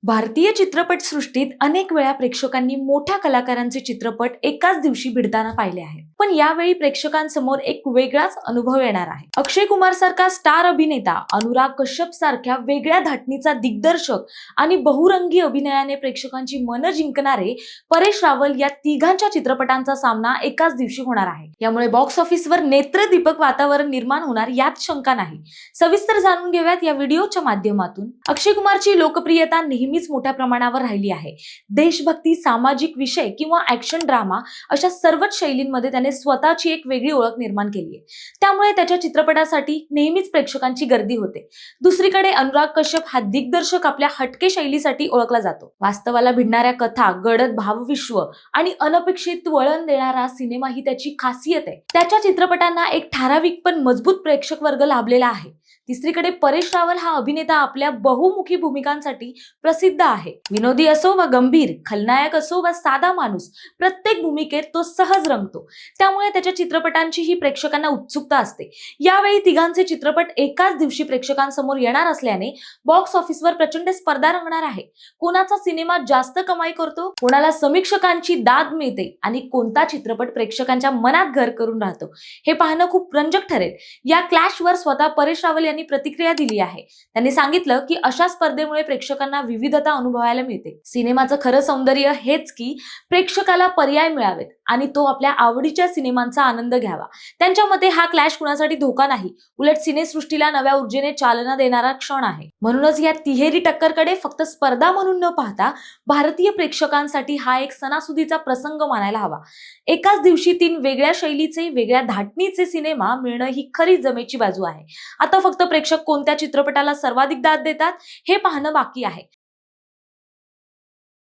भारतीय चित्रपटसृष्टीत अनेक वेळा प्रेक्षकांनी मोठ्या कलाकारांचे चित्रपट एकाच दिवशी भिडताना पाहिले आहेत. पण यावेळी प्रेक्षकांसमोर एक वेगळाच अनुभव येणार आहे. अक्षय कुमार सारखा स्टार अभिनेता, अनुराग कश्यप सारख्या वेगळ्या धाटणीचा दिग्दर्शक आणि बहुरंगी अभिनयाने प्रेक्षकांची मनं जिंकणारे परेश रावल या तिघांच्या चित्रपटांचा सामना एकाच दिवशी होणार आहे. यामुळे बॉक्स ऑफिसवर नेत्रदीपक वातावरण निर्माण होणार यात शंका नाही. सविस्तर जाणून घेऊयात या व्हिडिओच्या माध्यमातून. अक्षय कुमारची लोकप्रियता नेहमीच मोठ्या प्रमाणावर राहिली आहे. देशभक्ती, सामाजिक विषय किंवा ऍक्शन ड्रामा अशा सर्वच शैलींमध्ये त्याने स्वतःची एक वेगळी ओळख निर्माण केली आहे. त्यामुळे त्याच्या चित्रपटासाठी नेहमीच प्रेक्षकांची गर्दी होते. दुसरीकडे अनुराग कश्यप हा दिग्दर्शक आपल्या हटके शैलीसाठी ओळखला जातो. वास्तवाला भिडणाऱ्या कथा, गडद भावविश्व आणि अनपेक्षित वळण देणारा सिनेमा ही त्याची खासियत आहे. त्याच्या चित्रपटांना एक ठराविक पण मजबूत प्रेक्षक वर्ग लाभलेला आहे. तिसरीकडे परेश रावल हा अभिनेता आपल्या बहुमुखी भूमिकांसाठी प्रसिद्ध आहे. विनोदी असो वा गंभीर, खलनायक असो वा साधा माणूस, प्रत्येक भूमिकेत तो सहज रंगतो. त्यामुळे त्याच्या चित्रपटांची ही प्रेक्षकांना उत्सुकता असते. यावेळी तिघांचे चित्रपट एकाच दिवशी प्रेक्षकांसमोर येणार असल्याने बॉक्स ऑफिसवर प्रचंड स्पर्धा रंगणार आहे. कोणाचा सिनेमा जास्त कमाई करतो, कोणाला समीक्षकांची दाद मिळते आणि कोणता चित्रपट प्रेक्षकांच्या मनात घर करून राहतो, हे पाहणं खूप रंजक ठरेल. या क्लॅशवर स्वतः परेश रावल यांनी प्रतिक्रिया दिली आहे. त्यांनी सांगितलं की अशा स्पर्धेमुळे प्रेक्षकांना विविधता अनुभवायला मिळते. सिनेमाचं खरं सौंदर्य हेच की प्रेक्षकाला पर्याय मिळावेत आणि तो आपल्या आवडीच्या सिनेमांचा आनंद घ्यावा. त्यांच्या मते हा क्लॅश कुणासाठी धोका नाही, उलट सिनेसृष्टीला नव्या ऊर्जेने चालना देणारा क्षण आहे. म्हणूनच या तिहेरी टक्करकडे फक्त स्पर्धा म्हणून न पाहता भारतीय प्रेक्षकांसाठी हा एक सणासुदीचा प्रसंग मानायला हवा. एकाच दिवशी तीन वेगळ्या शैलीचे, वेगळ्या धाटणीचे सिनेमा मिळणं ही खरी जमेची बाजू आहे. आता फक्त प्रेक्षक कोणत्या चित्रपटाला सर्वाधिक दाद देतात हे पाहणं बाकी आहे.